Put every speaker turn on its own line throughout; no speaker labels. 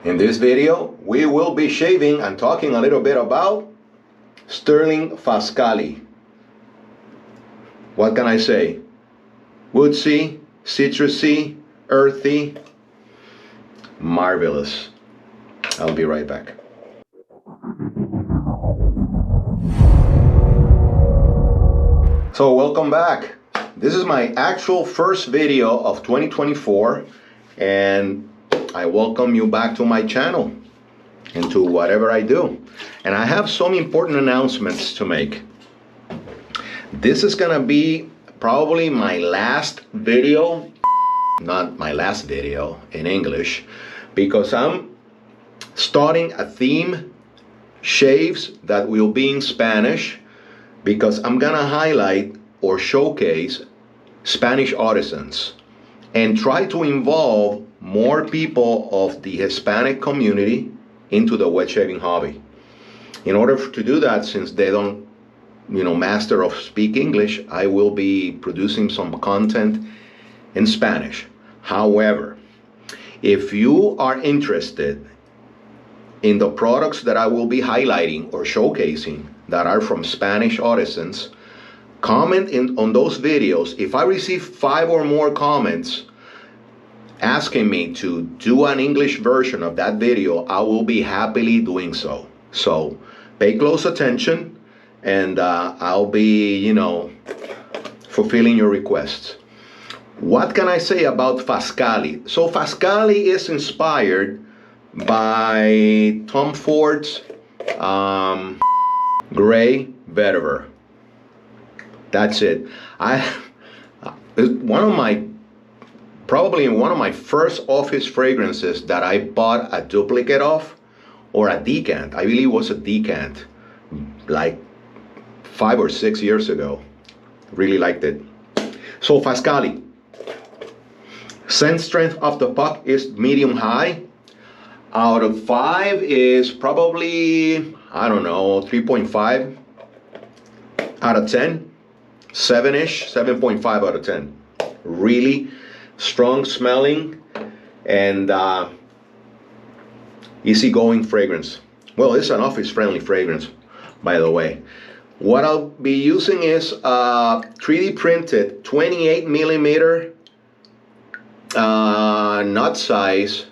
In this video, we will be shaving and talking a little bit about Stirling Faskally. What can I say? Woodsy, citrusy, earthy, marvelous. I'll be right back. So welcome back. This is my actual first video of 2024, and I welcome you back to my channel and to whatever I do. And I have some important announcements to make. This is gonna be probably my last video, not my last video in English, because I'm starting a theme shaves that will be in Spanish, because I'm gonna highlight or showcase Spanish artisans and try to involve more people of the Hispanic community into the wet shaving hobby. In order to do that, since they don't, master of speak English, I will be producing some content in Spanish. However, if you are interested in the products that I will be highlighting or showcasing that are from Spanish artisans, comment on those videos. If I receive 5 or more comments asking me to do an English version of that video, I will be happily doing so. So pay close attention, and I'll be, fulfilling your requests. What can I say about Faskally? So Faskally is inspired by Tom Ford's Gray Vetiver. That's it. Probably one of my first office fragrances that I bought a duplicate of, or a decant. I believe it was a decant, like 5 or 6 years ago. Really liked it. So Faskally. Scent strength of the puck is medium high. Out of 5 is probably, 3.5 out of 10. 7-ish, 7.5 out of 10. Really strong smelling and easygoing fragrance. Well, it's an office-friendly fragrance, by the way. What I'll be using is a 3D printed 28 millimeter nut size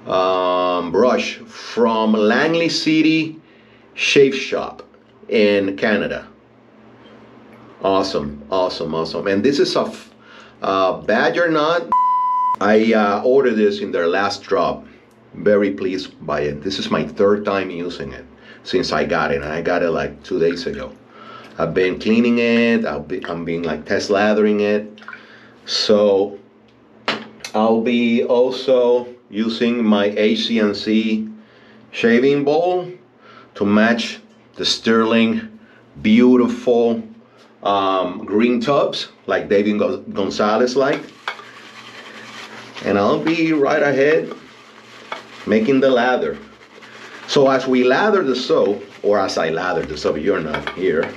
brush from Langley City Shave Shop in Canada. Awesome. And this is a badger nut. I ordered this in their last drop. Very pleased by it. This is my 3rd time using it since I got it, and I got it like 2 days ago. I've been cleaning it. I'm being like test lathering it. So I'll be also using my HCNC shaving bowl to match the Stirling beautiful green tubs like David Gonzalez like. And I'll be right ahead making the lather. So as we lather the soap, or as I lather the soap, you're not here,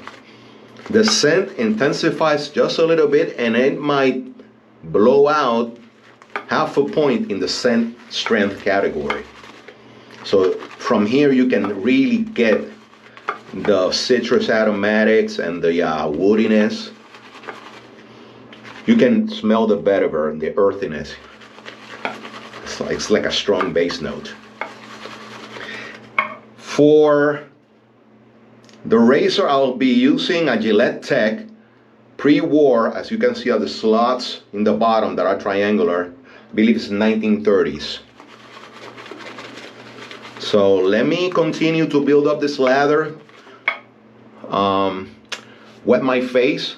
the scent intensifies just a little bit, and it might blow out half a point in the scent strength category. So from here you can really get the citrus aromatics and the woodiness. You can smell the vetiver and the earthiness. It's like a strong base note. For the razor, I'll be using a Gillette Tech pre-war. As you can see, the slots in the bottom that are triangular. I believe it's 1930s. So let me continue to build up this lather. Wet my face.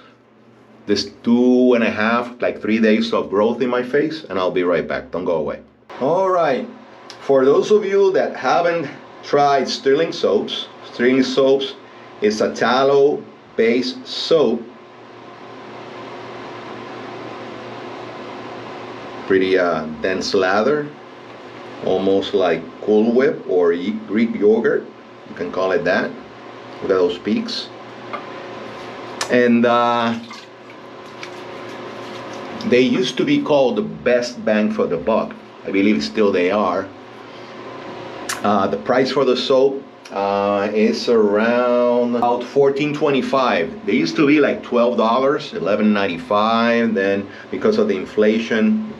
This 2.5, like 3 days of growth in my face, and I'll be right back. Don't go away. All right. For those of you that haven't tried Stirling Soaps, Stirling Soaps is a tallow-based soap. Pretty dense lather, almost like Cool Whip or Greek yogurt. You can call it that. Look at those peaks. And they used to be called the best bang for the buck. I believe still they are. The price for the soap is around about $14.25. They used to be like $12, $11.95. Then because of the inflation,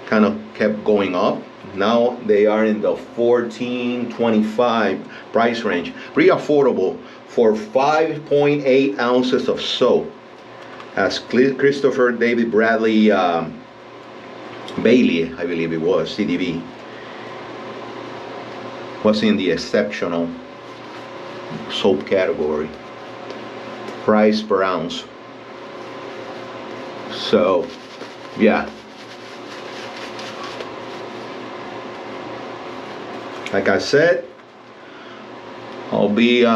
kind of kept going up. Now they are in the $14.25 price range. Pretty affordable for 5.8 ounces of soap. As Christopher David Bradley Bailey, I believe it was, CDB, was in the exceptional soap category. Price per ounce. So, yeah. Like I said, I'll be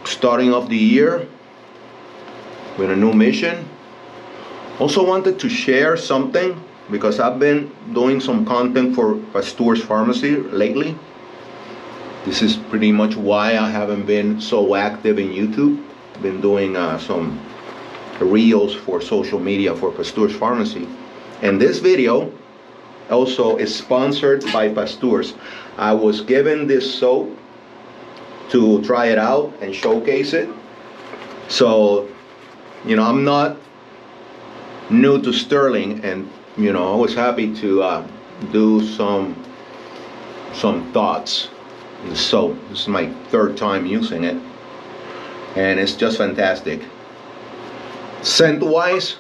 starting off the year with a new mission. Also wanted to share something because I've been doing some content for Pasteur's Pharmacy lately. This is pretty much why I haven't been so active in YouTube. I've been doing some reels for social media for Pasteur's Pharmacy. And this video also is sponsored by Pasteur's. I was given this soap to try it out and showcase it. So, you know, I'm not new to Stirling, and you know, I was happy to do some thoughts in the soap. This is my third time using it, and it's just fantastic. Scent wise,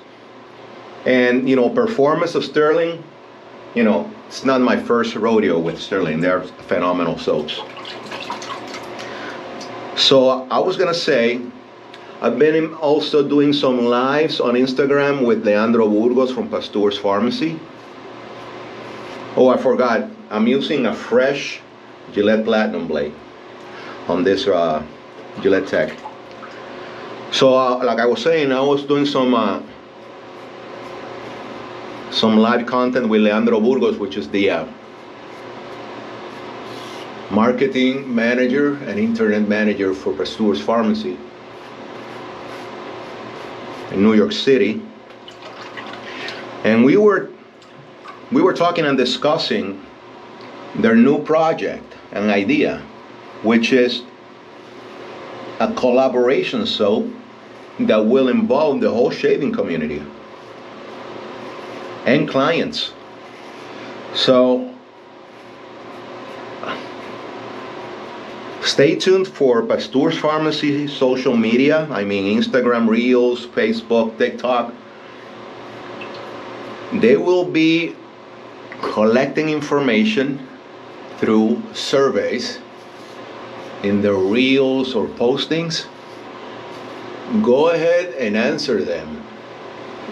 and you know, performance of Stirling, you know, it's not my first rodeo with Stirling. They're phenomenal soaps. So I was gonna say, I've been also doing some lives on Instagram with Leandro Burgos from Pasteur's Pharmacy. Oh, I forgot. I'm using a fresh Gillette Platinum blade on this Gillette Tech. So, like I was saying, I was doing some live content with Leandro Burgos, which is the marketing manager and internet manager for Pasteur's Pharmacy in New York City, and we were talking and discussing their new project and idea, which is a collaboration soap that will involve the whole shaving community and clients. So stay tuned for Pasteur's Pharmacy social media. I mean, Instagram Reels, Facebook, TikTok. They will be collecting information through surveys in the Reels or postings. Go ahead and answer them,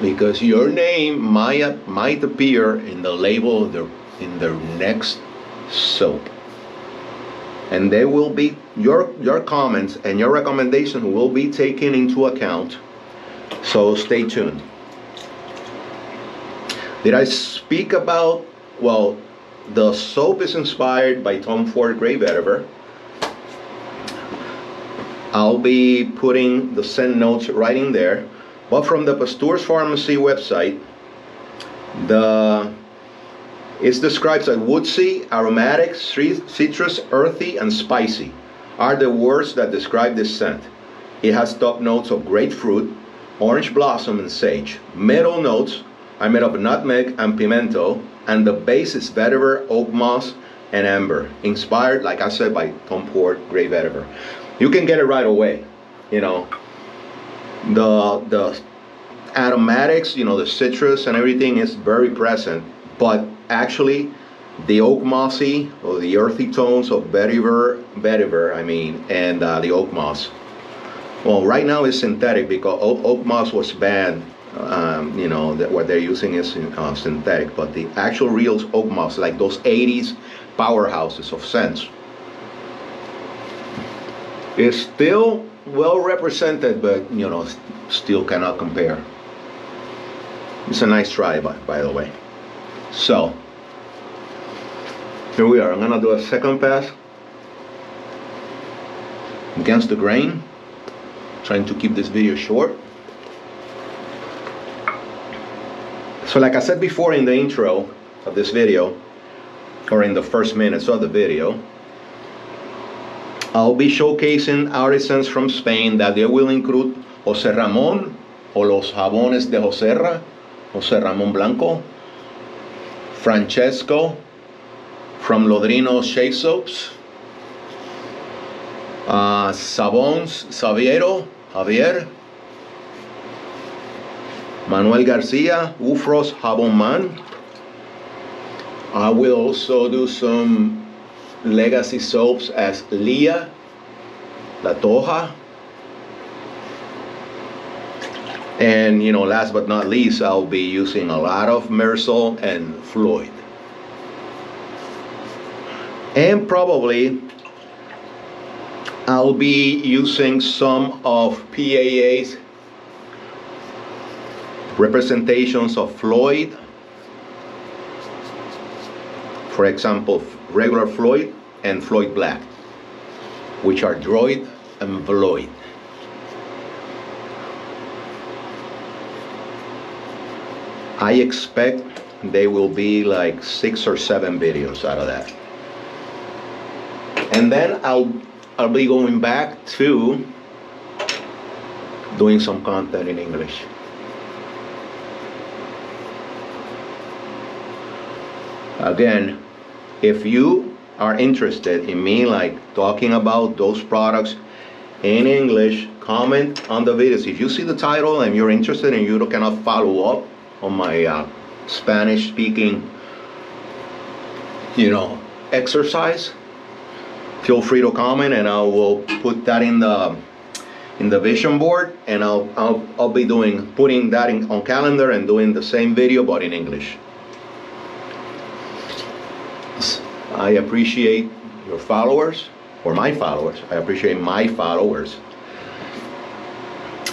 because your name might appear in the label in their next soap. And they will be, your comments and your recommendations will be taken into account. So stay tuned. Did I speak about, well, the soap is inspired by Tom Ford Grey Vetiver. I'll be putting the scent notes right in there. But from the Pasteur's Pharmacy website, it's described as woodsy, aromatic, citrus, earthy, and spicy are the words that describe this scent. It has top notes of grapefruit, orange blossom, and sage. Middle notes are made of nutmeg and pimento, and the base is vetiver, oakmoss, and amber. Inspired, like I said, by Tom Ford Grey Vetiver. You can get it right away. You know, the aromatics, you know, the citrus and everything is very present, but actually the oak mossy or the earthy tones of vetiver, and the oak moss. Well, right now it's synthetic because oak moss was banned. You know, what they're using is synthetic, but the actual real oak moss, like those 80s powerhouses of scents, is still well represented, but you know, still cannot compare. It's a nice try, by the way. So here we are. I'm gonna do a second pass against the grain, trying to keep this video short. So like I said before in the intro of this video, or in the first minutes of the video, I'll be showcasing artisans from Spain that they will include José Ramón o los jabones de José Ramón Blanco, Francesco from Lodrino Shave Soaps, Sabons Javier, Manuel Garcia, Ufros Jabón Man. I will also do some legacy soaps as Lía, La Toja, and last but not least, I'll be using a lot of Mersol and Floyd, and probably I'll be using some of PAA's representations of Floyd. For example, regular Floyd and Floyd Black, which are Droid and Floyd. I expect they will be like 6 or 7 videos out of that. And then I'll be going back to doing some content in English. Again, if you are interested in me talking about those products in English, comment on the videos. If you see the title and you're interested and you cannot follow up on my Spanish speaking exercise, feel free to comment and I will put that in the vision board, and I'll be putting that on calendar and doing the same video but in English. I appreciate your followers, or my followers. I appreciate my followers.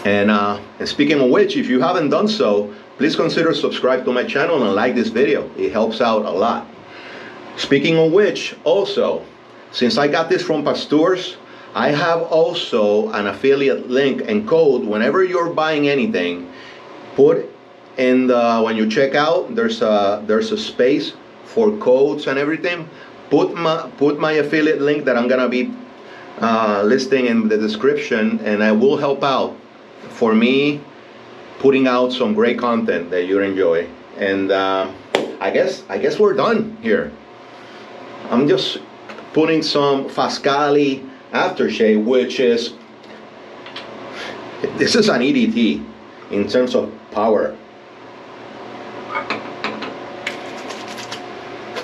And speaking of which, if you haven't done so, please consider subscribe to my channel and like this video. It helps out a lot. Speaking of which, also, since I got this from Pasteur's, I have also an affiliate link and code. Whenever you're buying anything, put in when you check out, there's a space for codes and everything. Put my affiliate link that I'm gonna be listing in the description, and I will help out for me putting out some great content that you enjoy. And I guess we're done here. I'm just putting some Faskally aftershave, which is this is an EDT in terms of power.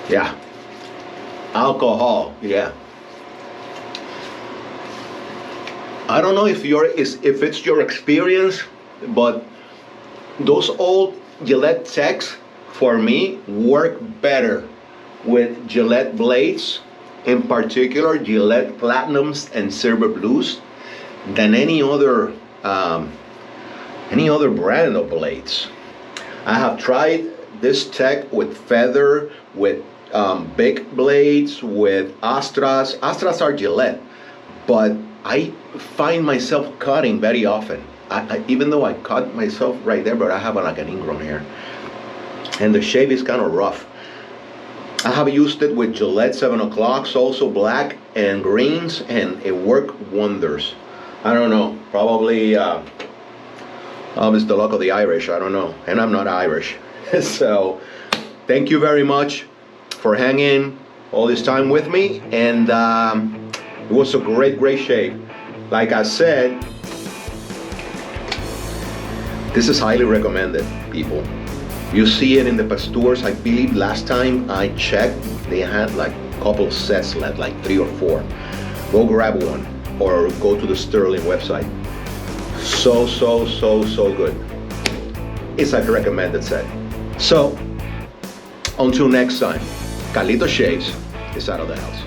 Yeah. Alcohol, yeah. I don't know if it's your experience, but those old Gillette Techs for me work better with Gillette blades, in particular Gillette Platinums and Silver Blues, than any other brand of blades. I have tried this tech with Feather, with big blades, with Astras. Astras are Gillette, but I find myself cutting very often. Even though I cut myself right there, but I have like an ingrown hair, and the shave is kind of rough. I have used it with Gillette 7 o'clocks, also black and greens, and it worked wonders. I don't know, probably it's the luck of the Irish, I don't know, and I'm not Irish. So thank you very much for hanging all this time with me, and it was a great shave. Like I said, this is highly recommended, people. You see it in the Pasteur's. I believe last time I checked, they had like a couple of sets left, like 3 or 4. Go grab one or go to the Stirling website. So good. It's like a recommended set. So, until next time, Carlitos Shaves is out of the house.